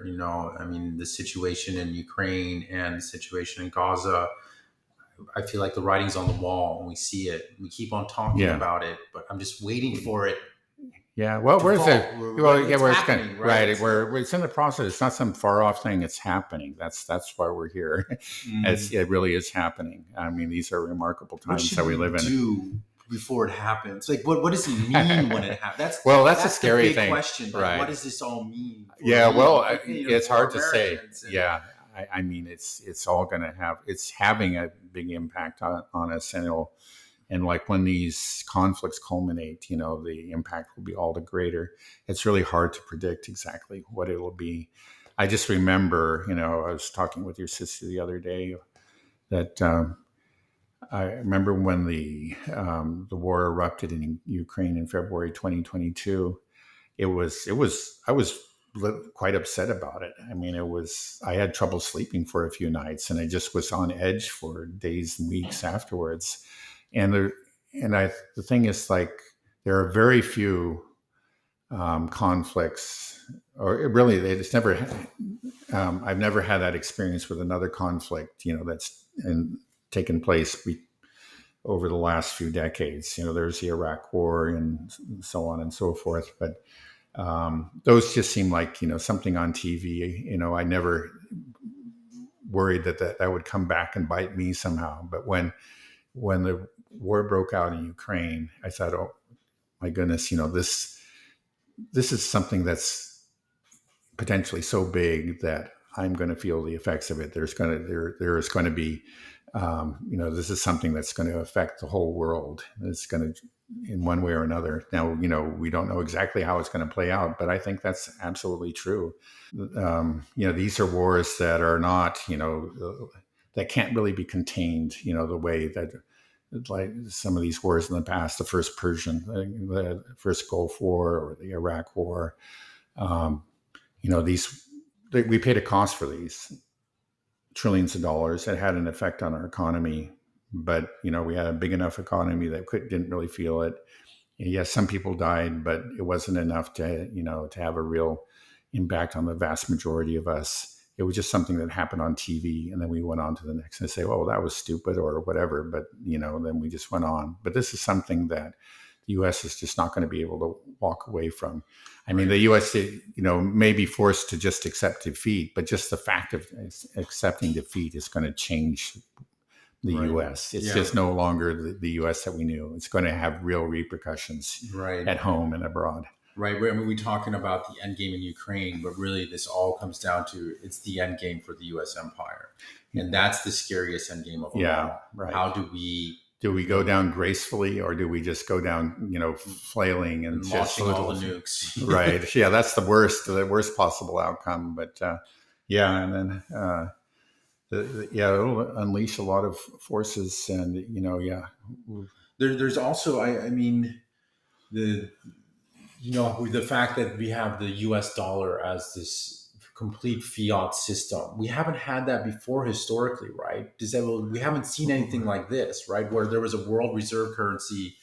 I mean, the situation in Ukraine and the situation in Gaza. I feel like the writing's on the wall and we see it. We keep on talking about it, but I'm just waiting for it. Yeah, well, where's it? Well, yeah, where it's kind of, right. Where it's in the process. It's not some far off thing. It's happening. That's why we're here. It really is happening. I mean, these are remarkable times that we live in. Before it happens, like what does it mean when it happens? That's a scary the big thing. Question. Like, what does this all mean? It's hard to say. I mean, it's all going to have. It's having a big impact on us, and like when these conflicts culminate, the impact will be all the greater. It's really hard to predict exactly what it will be. I just remember, I was talking with your sister the other day that I remember when the war erupted in Ukraine in February 2022. I was quite upset about it. I mean, I had trouble sleeping for a few nights, and I just was on edge for days and weeks afterwards. And the thing is, like, there are very few conflicts, or really, they just never. I've never had that experience with another conflict, that's taken place over the last few decades. There's the Iraq War and so on and so forth, but those just seem like something on TV. I never worried that would come back and bite me somehow. But when the war broke out in Ukraine, I thought, oh my goodness, this is something that's potentially so big that I'm going to feel the effects of it. There is going to be, this is something that's going to affect the whole world. It's going to, in one way or another. Now, we don't know exactly how it's going to play out, but I think that's absolutely true. These are wars that are not, that can't really be contained, the way that, like some of these wars in the past, the first the first Gulf War or the Iraq War, we paid a cost for these trillions of dollars. It had an effect on our economy, but we had a big enough economy that didn't really feel it. Yes, some people died, but it wasn't enough to have a real impact on the vast majority of us. It was just something that happened on TV, and then we went on to the next and say, "Oh, that was stupid," or whatever. But then we just went on. But this is something that the U.S. is just not going to be able to walk away from. I mean, the U.S. may be forced to just accept defeat, but just the fact of accepting defeat is going to change the U.S. It's just no longer the U.S. that we knew. It's going to have real repercussions at home and abroad. Right. I mean, we're talking about the end game in Ukraine, but really this all comes down to it's the end game for the U.S. empire. And that's the scariest end game of all. Right. How do we do we go down gracefully, or do we just go down, flailing and just launching all the nukes? Right. Yeah, that's the worst possible outcome. But and then it'll unleash a lot of forces, and There's also, I mean, the fact that we have the U.S. dollar as this complete fiat system. We haven't had that before historically, right? We haven't seen anything like this, right? Where there was a world reserve currency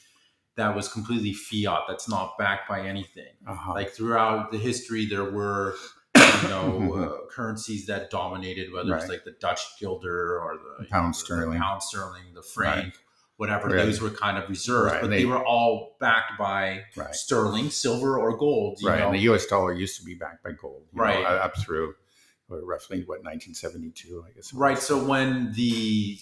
that was completely fiat, that's not backed by anything. Like throughout the history, there were currencies that dominated, whether it's like the Dutch guilder or the pound sterling, the franc, whatever. Those were kind of reserves, but they were all backed by sterling, silver, or gold. And the U.S. dollar used to be backed by gold, up through roughly 1972, I guess. Right. So when the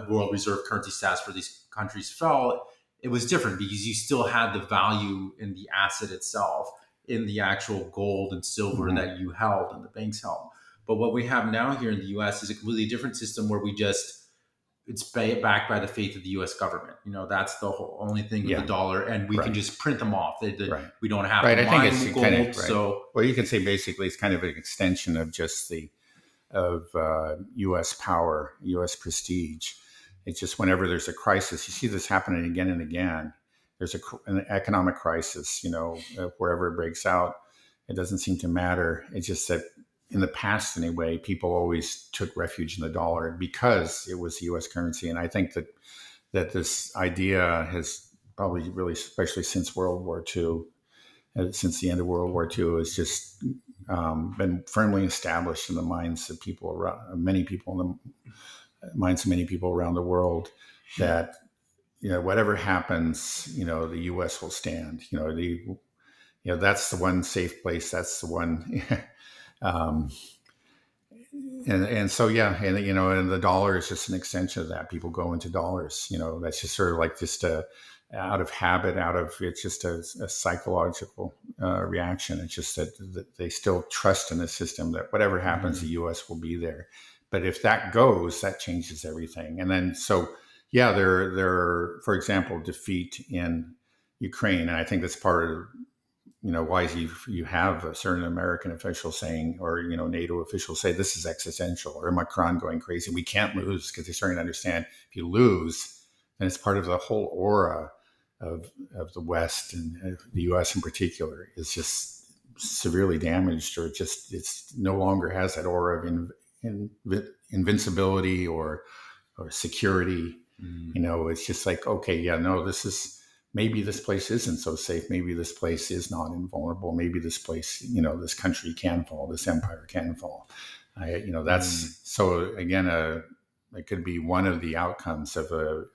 world reserve currency stats for these countries fell, it was different because you still had the value in the asset itself, in the actual gold and silver that you held and the banks held. But what we have now here in the U.S. is a completely different system where it's backed by the faith of the U.S. government. That's the only thing with the dollar, and we can just print them off. We don't have to mine the gold. So, you can say basically it's kind of an extension of just U.S. power, U.S. prestige. It's just whenever there's a crisis, you see this happening again and again. There's an economic crisis, wherever it breaks out, it doesn't seem to matter. It's just that in the past, anyway, people always took refuge in the dollar because it was the U.S. currency. And I think that this idea has probably really, especially since World War II, since the end of World War II, has just been firmly established in the minds of people around, many people in the minds of many people around the world, that whatever happens, the U.S. will stand. That's the one safe place. That's the one. And the dollar is just an extension of that. People go into dollars. That's just sort of like just out of habit. It's just a psychological reaction. It's just that they still trust in the system that whatever happens, the U.S. will be there. But if that goes, that changes everything. And then there, for example, defeat in Ukraine, and I think that's part of why you have a certain American official saying, or NATO officials say this is existential, or Macron going crazy. We can't lose, because they're starting to understand if you lose, then it's part of the whole aura of the West, and the U.S. in particular is just severely damaged, or it's no longer has that aura of invincibility or security. It's just like, maybe this place isn't so safe. Maybe this place is not invulnerable. Maybe this place, this country can fall. This empire can fall. So again, it could be one of the outcomes of a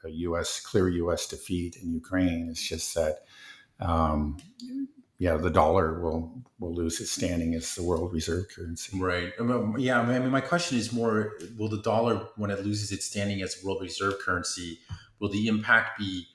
clear U.S. defeat in Ukraine. It's just that, the dollar will lose its standing as the world reserve currency. Right. Yeah. I mean, my question is more: will the dollar, when it loses its standing as world reserve currency, will the impact be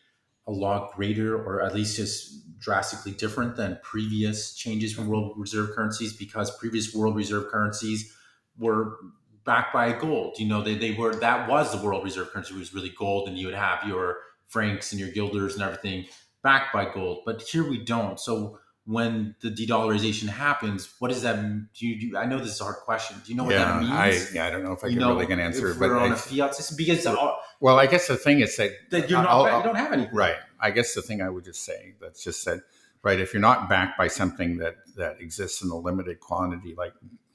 a lot greater, or at least just drastically different than previous changes from world reserve currencies? Because previous world reserve currencies were backed by gold. That was the world reserve currency. It was really gold, and you would have your francs and your guilders and everything backed by gold. But here we don't. So when the de-dollarization happens, what does that mean? I know this is a hard question. Do you know what that means? I don't know if I really can answer it. But on a fiat system, because I guess the thing is that you don't have anything. Right. I guess the thing I would just say, that's just said, right, if you're not backed by something that exists in a limited quantity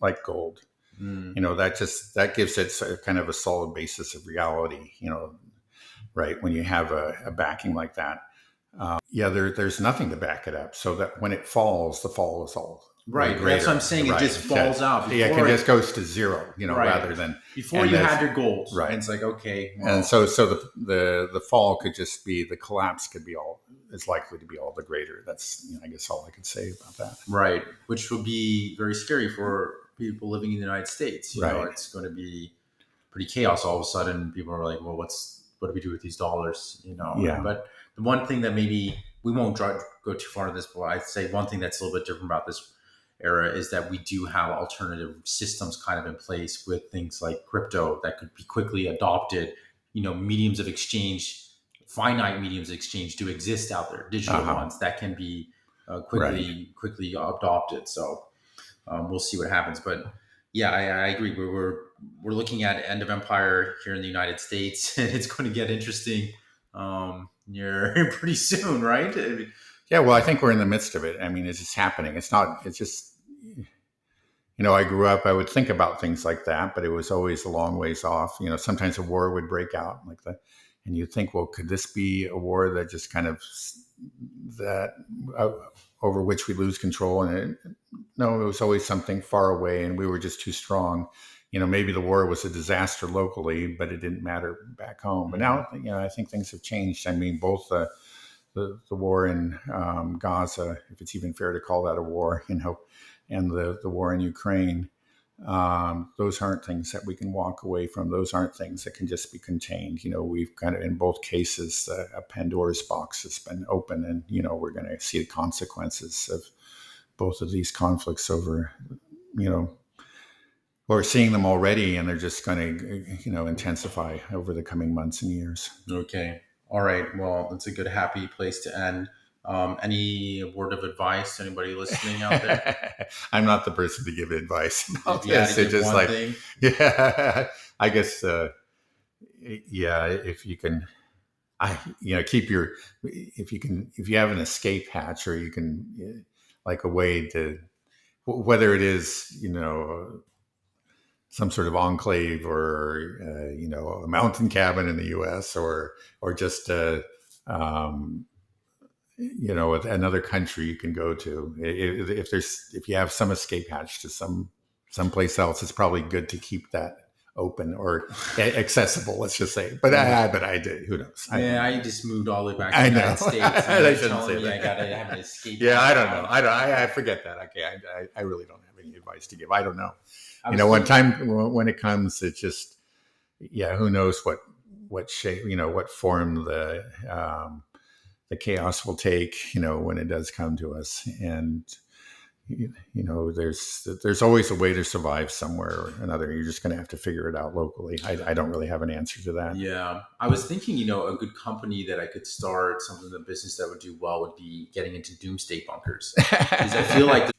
like gold, that gives it a kind of a solid basis of reality, right, when you have a backing like that. There's nothing to back it up, so that when it falls, the fall is all right. That's what I'm saying. It just falls out. It just goes to zero, rather than before you had your gold. Right. And it's like, okay. Well. And so the fall could just be, the collapse could be is likely to be all the greater. That's I guess all I could say about that. Right. Which would be very scary for people living in the United States. It's going to be pretty chaos. All of a sudden, people are like, well, what do we do with these dollars? Yeah. But the one thing that maybe we won't go too far into this, but I'd say one thing that's a little bit different about this era is that we do have alternative systems kind of in place with things like crypto that could be quickly adopted mediums of exchange, finite mediums of exchange do exist out there, digital ones that can be quickly adopted. So we'll see what happens. But yeah, I agree. We're looking at end of empire here in the United States, and it's going to get interesting near pretty soon, right? Yeah, well, I think we're in the midst of it. I mean, it's just happening. It's just, I grew up, I would think about things like that, but it was always a long ways off. Sometimes a war would break out like that. And you think, well, could this be a war that just kind of, over which we lose control? And no, it was always something far away, and we were just too strong. Maybe the war was a disaster locally, but it didn't matter back home. But now, I think things have changed. I mean, both the war in Gaza, if it's even fair to call that a war, and the war in Ukraine, those aren't things that we can walk away from. Those aren't things that can just be contained. We've kind of, in both cases, a Pandora's box has been open, and, we're going to see the consequences of both of these conflicts over, we're seeing them already, and they're just going to, intensify over the coming months and years. Okay. All right. Well, that's a good, happy place to end. Any word of advice to anybody listening out there? I'm not the person to give advice about this. It's just like, thing. Yeah, I guess, if you can, keep if you have an escape hatch, or you can, like, a way to, whether it is, some sort of enclave, or, a mountain cabin in the U.S., or just, another country you can go to. If you have some escape hatch to someplace else, it's probably good to keep that open or accessible. Let's just say. But I did. Who knows? I just moved all the way back to the United States. I shouldn't say that. I gotta have an escape. Yeah, I don't know. I forget that. Okay, I really don't have any advice to give. I don't know. When it comes, it's just, who knows what shape, what form the chaos will take, when it does come to us. And, there's always a way to survive somewhere or another. You're just going to have to figure it out locally. I don't really have an answer to that. Yeah. I was thinking, a good company that I could start, something in the business that would do well, would be getting into doomsday bunkers. Because I feel like